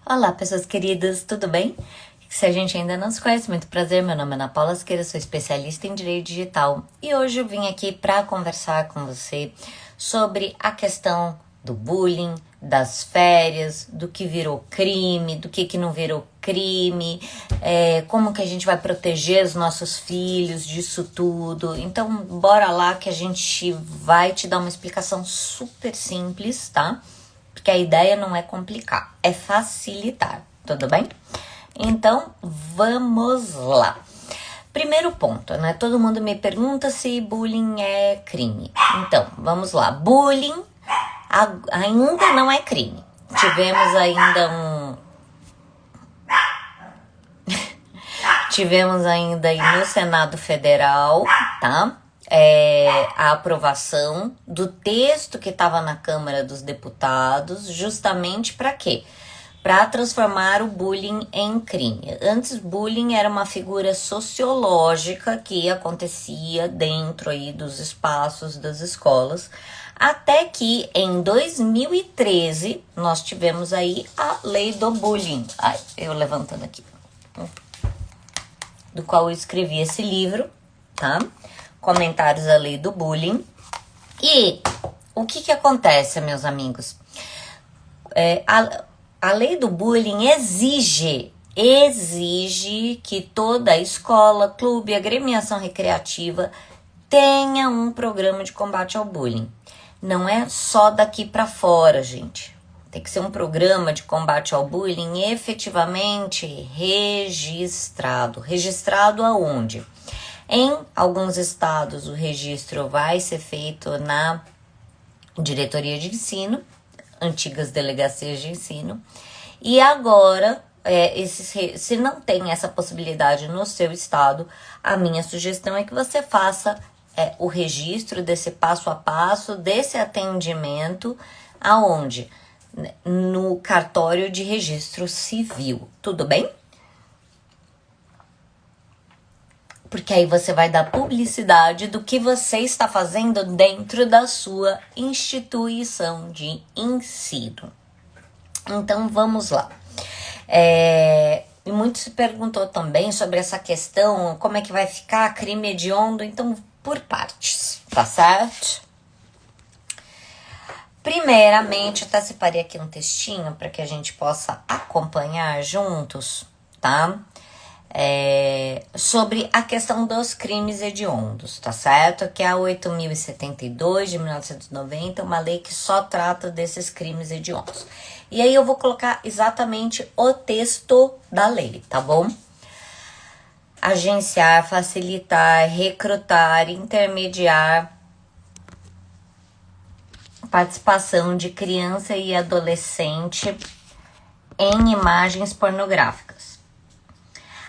Olá, pessoas queridas, tudo bem? Se a gente ainda não se conhece, muito prazer, meu nome é Ana Paula Siqueira, sou especialista em Direito Digital e hoje eu vim aqui para conversar com você sobre a questão do bullying, das férias, do que virou crime, do que não virou crime, como que a gente vai proteger os nossos filhos disso tudo. Então, bora lá que a gente vai te dar uma explicação super simples, tá? Porque a ideia não é complicar, é facilitar, tudo bem? Então, vamos lá. Primeiro ponto, né? Todo mundo me pergunta se bullying é crime. Então, vamos lá. Bullying ainda não é crime. Tivemos ainda aí no Senado Federal, tá? A aprovação do texto que estava na Câmara dos Deputados, justamente para quê? Para transformar o bullying em crime. Antes, bullying era uma figura sociológica que acontecia dentro aí dos espaços das escolas, até que em 2013 nós tivemos aí a lei do bullying. Ai, eu levantando aqui. Do qual eu escrevi esse livro, tá? Comentários à lei do bullying. E o que acontece, meus amigos? A lei do bullying exige que toda escola, clube, agremiação recreativa tenha um programa de combate ao bullying. Não é só daqui para fora, gente. Tem que ser um programa de combate ao bullying efetivamente registrado. Registrado aonde? Em alguns estados, o registro vai ser feito na diretoria de ensino, antigas delegacias de ensino. E agora, se não tem essa possibilidade no seu estado, a minha sugestão é que você faça o registro desse passo a passo, desse atendimento, aonde? No cartório de registro civil, tudo bem? Porque aí você vai dar publicidade do que você está fazendo dentro da sua instituição de ensino. Então, vamos lá. E muito se perguntou também sobre essa questão, como é que vai ficar crime hediondo, então, por partes, tá certo? Primeiramente, eu até separei aqui um textinho para que a gente possa acompanhar juntos, tá? Sobre a questão dos crimes hediondos, tá certo? Que é a 8.072 de 1990, uma lei que só trata desses crimes hediondos. E aí eu vou colocar exatamente o texto da lei, tá bom? Agenciar, facilitar, recrutar, intermediar participação de criança e adolescente em imagens pornográficas.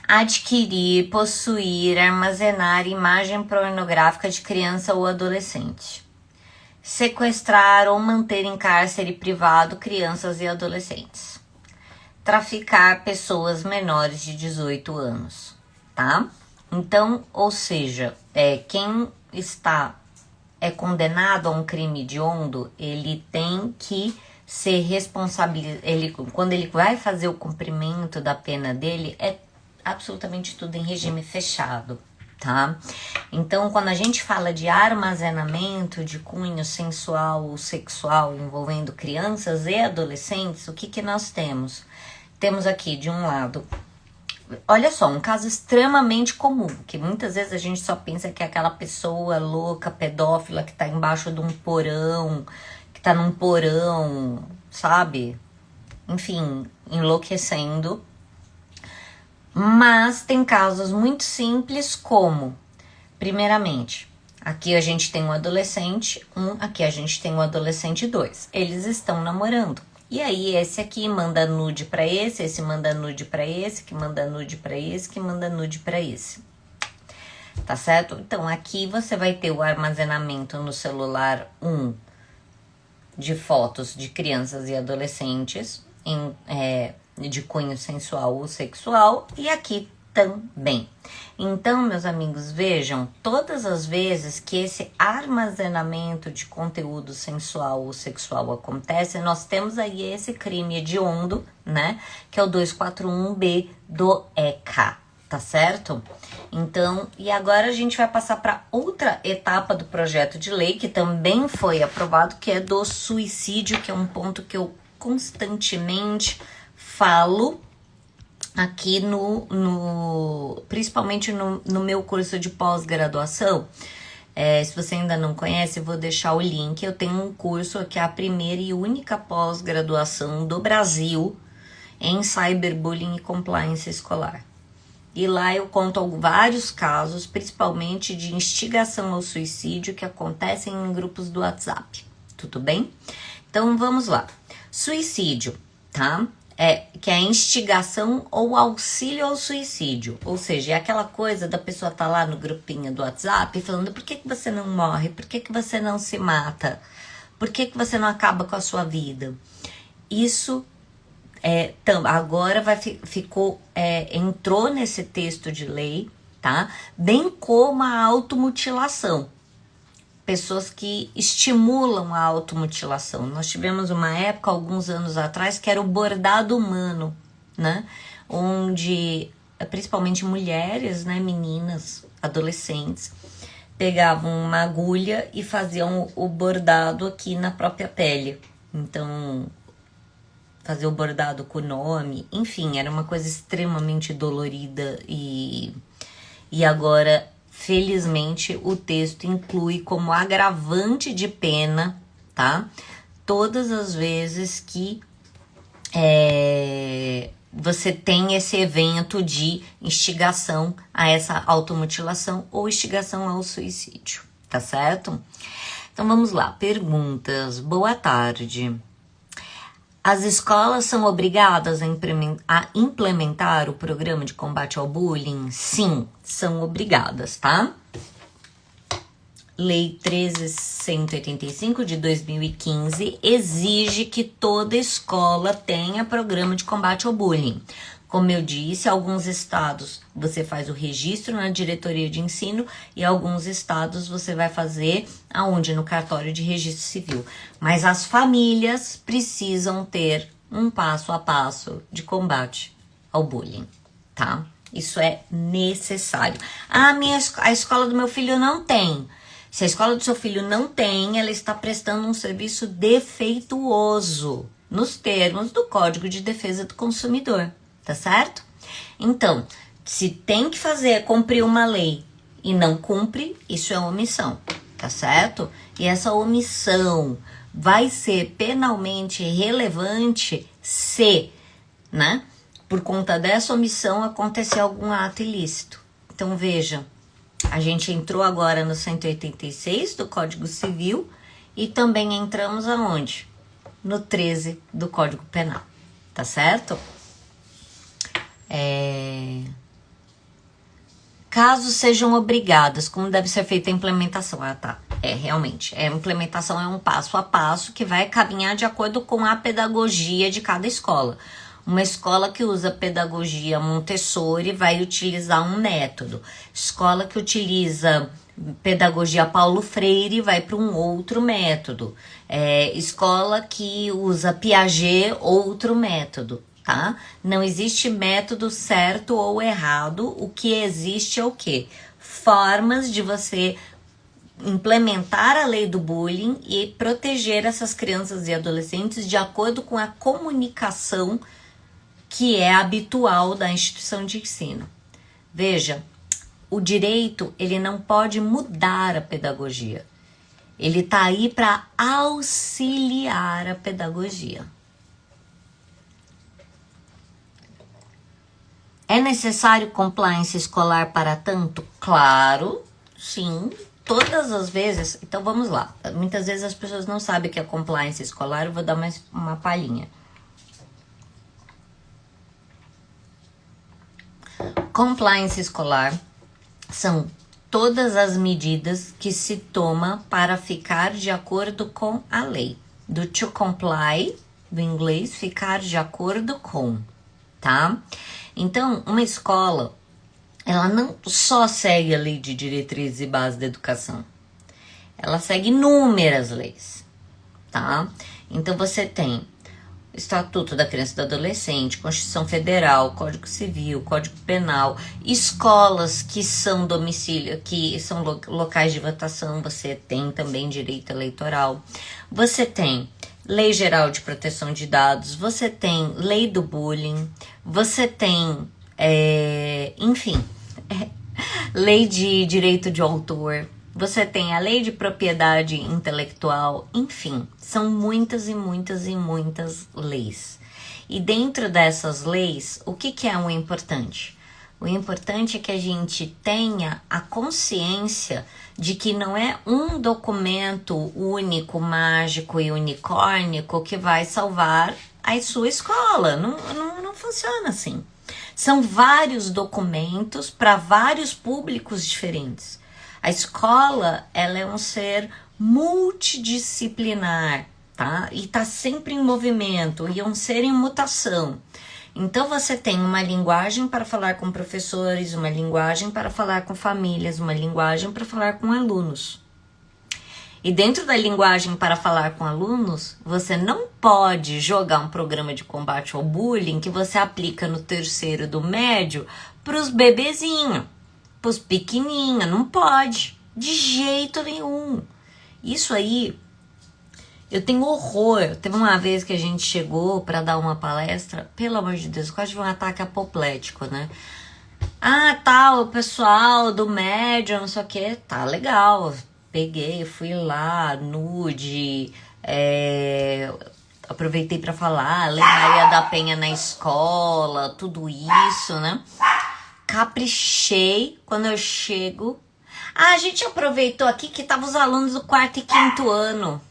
Adquirir, possuir, armazenar imagem pornográfica de criança ou adolescente. Sequestrar ou manter em cárcere privado crianças e adolescentes. Traficar pessoas menores de 18 anos, tá? Então, ou seja, quem está condenado a um crime hediondo, ele tem que ser responsabilizado. Quando ele vai fazer o cumprimento da pena dele, é absolutamente tudo em regime fechado, tá? Então, quando a gente fala de armazenamento de cunho sensual ou sexual envolvendo crianças e adolescentes, o que nós temos? Temos aqui, de um lado, olha só, um caso extremamente comum, que muitas vezes a gente só pensa que é aquela pessoa louca, pedófila, que tá embaixo de um porão, que tá num porão, sabe? Enfim, enlouquecendo. Mas tem casos muito simples como, primeiramente, aqui a gente tem um adolescente 1, aqui a gente tem um adolescente 2. Eles estão namorando. E aí esse aqui manda nude pra esse manda nude pra esse, que manda nude pra esse, que manda nude pra esse. Tá certo? Então aqui você vai ter o armazenamento no celular 1 de fotos de crianças e adolescentes de cunho sensual ou sexual, e aqui também. Então, meus amigos, vejam, todas as vezes que esse armazenamento de conteúdo sensual ou sexual acontece, nós temos aí esse crime hediondo, né? Que é o 241B do ECA, tá certo? Então, e agora a gente vai passar para outra etapa do projeto de lei, que também foi aprovado, que é do suicídio, que é um ponto que eu constantemente falo aqui principalmente no meu curso de pós-graduação. Se você ainda não conhece, eu vou deixar o link. Eu tenho um curso que é a primeira e única pós-graduação do Brasil em cyberbullying e compliance escolar. E lá eu conto vários casos, principalmente de instigação ao suicídio que acontecem em grupos do WhatsApp. Tudo bem? Então vamos lá. Suicídio, tá? Que é a instigação ou auxílio ao suicídio. Ou seja, é aquela coisa da pessoa tá lá no grupinho do WhatsApp falando: por que você não morre? Por que você não se mata? Por que você não acaba com a sua vida? Isso agora entrou nesse texto de lei, tá? Bem como a automutilação. Pessoas que estimulam a automutilação. Nós tivemos uma época, alguns anos atrás, que era o bordado humano, né? Onde, principalmente mulheres, né, meninas, adolescentes, pegavam uma agulha e faziam o bordado aqui na própria pele. Então, fazer o bordado com o nome, enfim, era uma coisa extremamente dolorida e agora, felizmente, o texto inclui como agravante de pena, tá? Todas as vezes que você tem esse evento de instigação a essa automutilação ou instigação ao suicídio, tá certo? Então vamos lá, perguntas. Boa tarde. As escolas são obrigadas a implementar o programa de combate ao bullying? Sim, são obrigadas, tá? Lei 13.185 de 2015 exige que toda escola tenha programa de combate ao bullying. Como eu disse, alguns estados você faz o registro na diretoria de ensino e alguns estados você vai fazer aonde? No cartório de registro civil. Mas as famílias precisam ter um passo a passo de combate ao bullying, tá? Isso é necessário. A escola do meu filho não tem. Se a escola do seu filho não tem, ela está prestando um serviço defeituoso nos termos do Código de Defesa do Consumidor. Tá certo? Então, se tem que cumprir uma lei e não cumpre, isso é omissão, tá certo? E essa omissão vai ser penalmente relevante se, né, por conta dessa omissão acontecer algum ato ilícito. Então, veja, a gente entrou agora no 186 do Código Civil e também entramos aonde? No 13 do Código Penal, tá certo? Caso sejam obrigadas, como deve ser feita a implementação? Tá. Realmente, a implementação é um passo a passo que vai caminhar de acordo com a pedagogia de cada escola. Uma escola que usa pedagogia Montessori vai utilizar um método. Escola que utiliza pedagogia Paulo Freire vai para um outro método. Escola que usa Piaget, outro método. Tá? Não existe método certo ou errado, o que existe é o quê? Formas de você implementar a lei do bullying e proteger essas crianças e adolescentes de acordo com a comunicação que é habitual da instituição de ensino. Veja, o direito, ele não pode mudar a pedagogia. Ele tá aí para auxiliar a pedagogia. É necessário compliance escolar para tanto? Claro, sim, todas as vezes. Então vamos lá. Muitas vezes as pessoas não sabem o que é compliance escolar, eu vou dar mais uma palhinha. Compliance escolar são todas as medidas que se toma para ficar de acordo com a lei. Do to comply, do inglês, ficar de acordo com, tá? Então, uma escola, ela não só segue a Lei de Diretrizes e Bases da Educação, ela segue inúmeras leis, tá? Então você tem Estatuto da Criança e do Adolescente, Constituição Federal, Código Civil, Código Penal, escolas que são domicílio, que são locais de votação, você tem também direito eleitoral. Você tem Lei Geral de Proteção de Dados, você tem Lei do Bullying, você tem, enfim, Lei de Direito de Autor, você tem a Lei de Propriedade Intelectual, enfim, são muitas e muitas e muitas leis. E dentro dessas leis, o que é o importante? O importante é que a gente tenha a consciência de que não é um documento único, mágico e unicórnico que vai salvar a sua escola. Não funciona assim. São vários documentos para vários públicos diferentes. A escola, ela é um ser multidisciplinar, tá? E tá sempre em movimento, e é um ser em mutação. Então, você tem uma linguagem para falar com professores, uma linguagem para falar com famílias, uma linguagem para falar com alunos. E dentro da linguagem para falar com alunos, você não pode jogar um programa de combate ao bullying que você aplica no terceiro do médio para os bebezinhos. Os pequenininhos, não pode, de jeito nenhum. Isso aí, eu tenho horror. Teve uma vez que a gente chegou para dar uma palestra, pelo amor de Deus, quase um ataque apoplético, né? Ah, tá, o pessoal do médio, não sei o que, tá legal. Peguei, fui lá, nude, aproveitei para falar, Lei Maria da Penha na escola, tudo isso, né? Caprichei quando eu chego. Ah, a gente aproveitou aqui que estavam os alunos do 4º e 5º ano.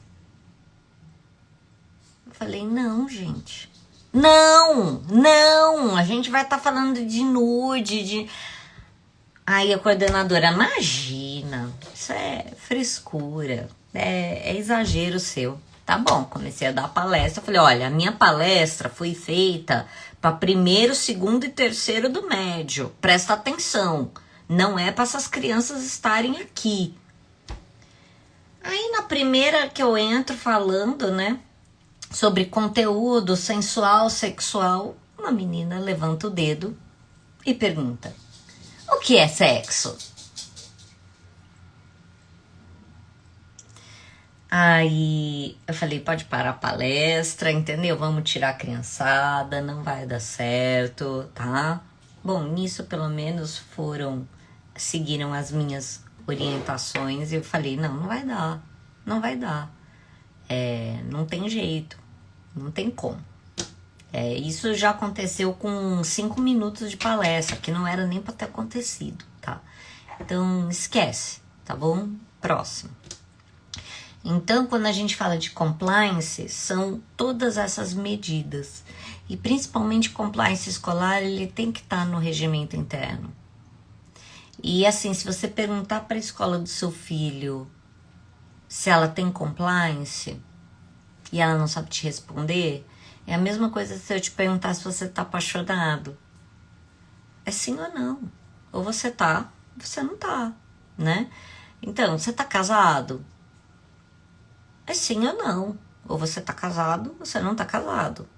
Eu falei, não, gente. Não. A gente vai estar falando de nude, de... Aí a coordenadora, imagina, isso é frescura, é exagero seu. Tá bom, comecei a dar palestra. Falei, olha, a minha palestra foi feita para 1º, 2º e 3º do médio. Presta atenção, não é para essas crianças estarem aqui. Aí na primeira que eu entro falando, né, sobre conteúdo sensual, sexual, uma menina levanta o dedo e pergunta, o que é sexo? Aí eu falei, pode parar a palestra, entendeu? Vamos tirar a criançada, não vai dar certo, tá? Bom, nisso pelo menos seguiram as minhas orientações e eu falei, não vai dar. Não tem jeito, não tem como. Isso já aconteceu com 5 minutos de palestra, que não era nem para ter acontecido, tá? Então esquece, tá bom? Próximo. Então, quando a gente fala de compliance, são todas essas medidas. E principalmente compliance escolar, ele tem que estar no regimento interno. E assim, se você perguntar para a escola do seu filho se ela tem compliance e ela não sabe te responder, é a mesma coisa se eu te perguntar se você tá apaixonado. É sim ou não. Ou você tá, ou você não tá, né? Então, você tá casado? É sim ou não. Ou você tá casado, ou você não tá casado.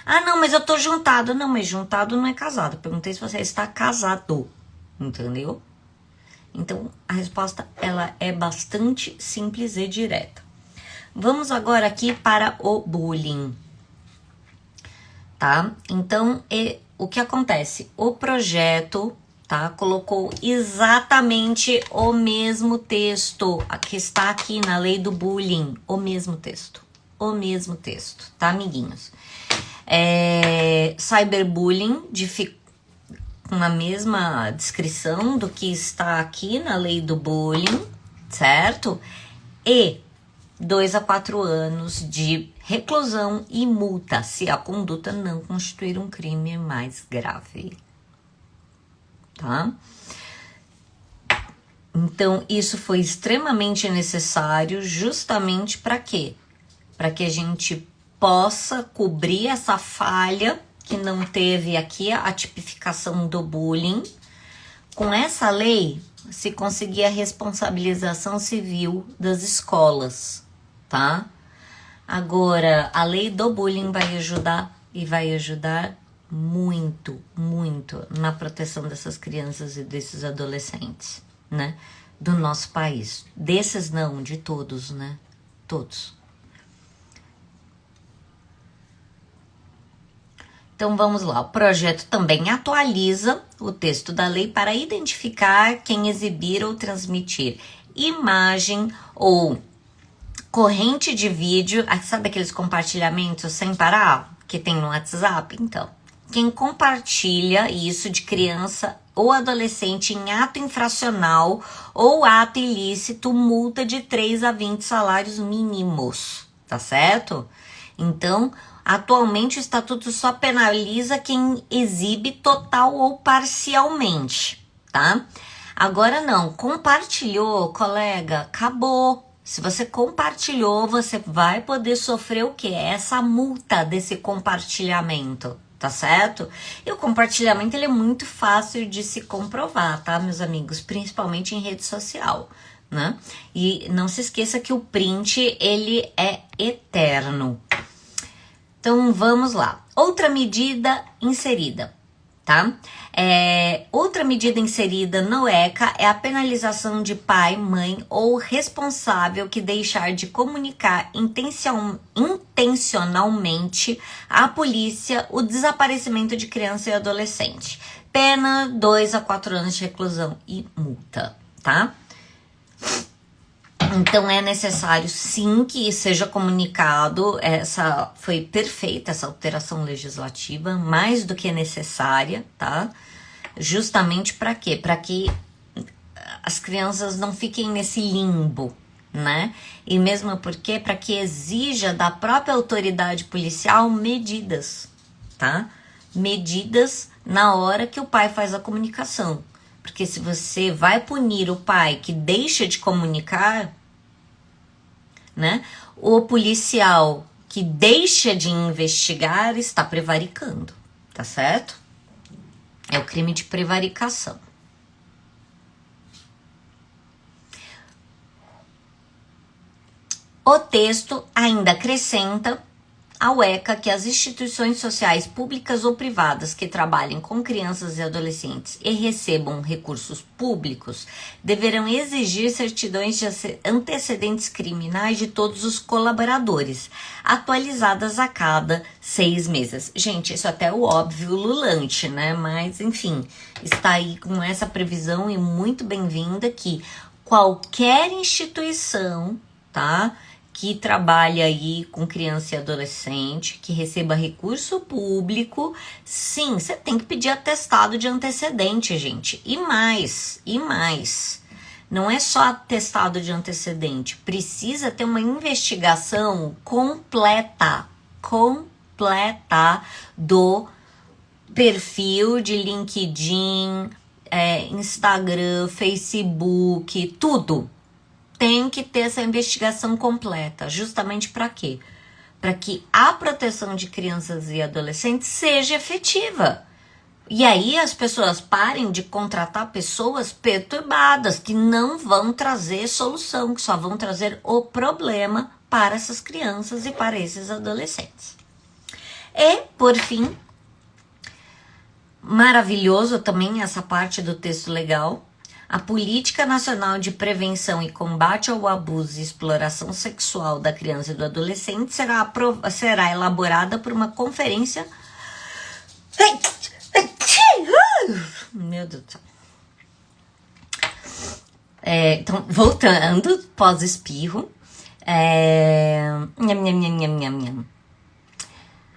Ah, não, mas eu tô juntado. Não, mas juntado não é casado. Eu perguntei se você está casado. Entendeu? Então, a resposta, ela é bastante simples e direta. Vamos agora aqui para o bullying. Tá? Então, o que acontece? O projeto, tá, colocou exatamente o mesmo texto que está aqui na lei do bullying. O mesmo texto, tá, amiguinhos? Cyberbullying, com a mesma descrição do que está aqui na lei do bullying, certo? E 2 a 4 anos de reclusão e multa se a conduta não constituir um crime mais grave, tá? Então, isso foi extremamente necessário justamente para quê? Para que a gente possa cobrir essa falha que não teve aqui a tipificação do bullying, com essa lei se conseguir a responsabilização civil das escolas, tá? Agora, a lei do bullying vai ajudar e vai ajudar muito, muito na proteção dessas crianças e desses adolescentes, né? Do nosso país. Desses não, de todos, né? Todos. Então vamos lá, o projeto também atualiza o texto da lei para identificar quem exibir ou transmitir imagem ou corrente de vídeo, sabe aqueles compartilhamentos sem parar que tem no WhatsApp? Então, quem compartilha isso de criança ou adolescente em ato infracional ou ato ilícito, multa de 3 a 20 salários mínimos, tá certo? Então, atualmente o estatuto só penaliza quem exibe total ou parcialmente, tá? Agora não, compartilhou, colega, acabou. Se você compartilhou, você vai poder sofrer o quê? Essa multa desse compartilhamento, tá certo? E o compartilhamento ele é muito fácil de se comprovar, tá, meus amigos? Principalmente em rede social, né? E não se esqueça que o print, ele é eterno. Então, vamos lá. Outra medida inserida, tá? Outra medida inserida no ECA é a penalização de pai, mãe ou responsável que deixar de comunicar intencionalmente à polícia o desaparecimento de criança e adolescente. Pena 2 a 4 anos de reclusão e multa, tá? Então é necessário sim que seja comunicado. Foi perfeita essa alteração legislativa, mais do que necessária, tá? Justamente para quê? Para que as crianças não fiquem nesse limbo, né? E mesmo porque para que exija da própria autoridade policial medidas, tá? Medidas na hora que o pai faz a comunicação. Porque se você vai punir o pai que deixa de comunicar, né? O policial que deixa de investigar está prevaricando, tá certo? É o crime de prevaricação. O texto ainda acrescenta ao ECA que as instituições sociais públicas ou privadas que trabalhem com crianças e adolescentes e recebam recursos públicos deverão exigir certidões de antecedentes criminais de todos os colaboradores, atualizadas a cada 6 meses. Gente, isso até é o óbvio lulante, né? Mas, enfim, está aí com essa previsão e muito bem-vinda que qualquer instituição, tá? Que trabalha aí com criança e adolescente, que receba recurso público, sim, você tem que pedir atestado de antecedente, gente. E mais, não é só atestado de antecedente, precisa ter uma investigação completa do perfil de LinkedIn, Instagram, Facebook, tudo. Tem que ter essa investigação completa, justamente para quê? Para que a proteção de crianças e adolescentes seja efetiva. E aí as pessoas parem de contratar pessoas perturbadas, que não vão trazer solução, que só vão trazer o problema para essas crianças e para esses adolescentes. E, por fim, maravilhoso também essa parte do texto legal, a Política Nacional de Prevenção e Combate ao Abuso e Exploração Sexual da Criança e do Adolescente será elaborada por uma conferência... Meu Deus do céu. Então, voltando, pós-espirro.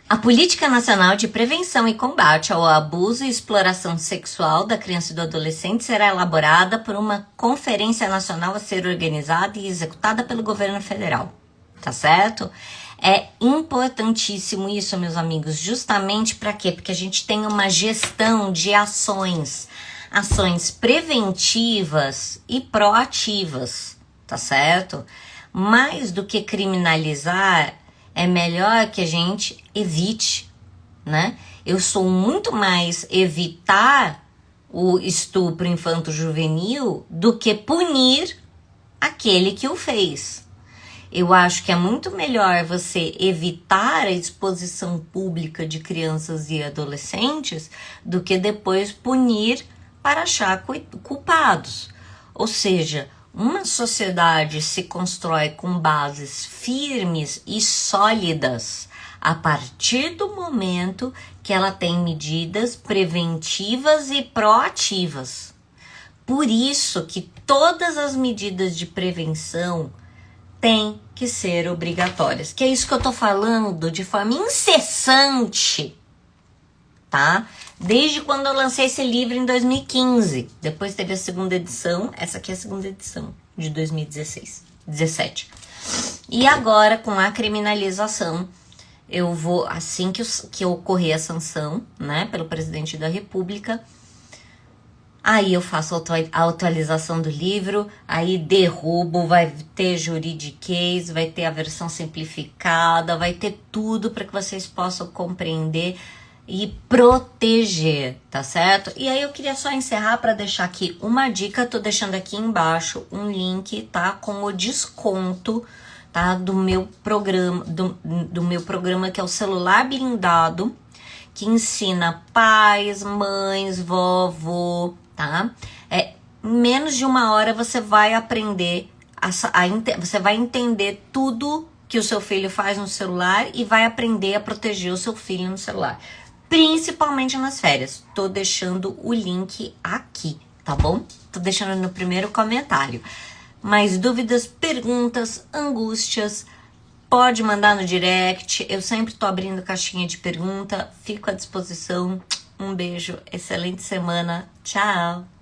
A Política Nacional de Prevenção e Combate ao Abuso e Exploração Sexual da Criança e do Adolescente será elaborada por uma conferência nacional a ser organizada e executada pelo governo federal, tá certo? É importantíssimo isso, meus amigos, justamente para quê? Porque a gente tem uma gestão de ações preventivas e proativas, tá certo? Mais do que criminalizar, é melhor que a gente evite, né? Eu sou muito mais evitar o estupro infanto-juvenil do que punir aquele que o fez. Eu acho que é muito melhor você evitar a exposição pública de crianças e adolescentes do que depois punir para achar culpados. Ou seja, uma sociedade se constrói com bases firmes e sólidas a partir do momento que ela tem medidas preventivas e proativas. Por isso que todas as medidas de prevenção têm que ser obrigatórias. Que é isso que eu tô falando de forma incessante, tá? Desde quando eu lancei esse livro em 2015. Depois teve a segunda edição. Essa aqui é a segunda edição de 2017. E agora, com a criminalização, eu vou, assim que ocorrer a sanção, né, pelo presidente da República, aí eu faço a atualização do livro, aí derrubo, vai ter juridiquês, vai ter a versão simplificada, vai ter tudo para que vocês possam compreender e proteger, tá certo? E aí eu queria só encerrar para deixar aqui uma dica, tô deixando aqui embaixo um link, tá, com o desconto, tá, do meu programa, do meu programa que é o Celular Blindado, que ensina pais, mães, vovô, tá? Menos de 1 hora você vai aprender, você vai entender tudo que o seu filho faz no celular e vai aprender a proteger o seu filho no celular. Principalmente nas férias. Tô deixando o link aqui, tá bom? Tô deixando no primeiro comentário. Mais dúvidas, perguntas, angústias, pode mandar no direct. Eu sempre tô abrindo caixinha de pergunta. Fico à disposição. Um beijo, excelente semana. Tchau!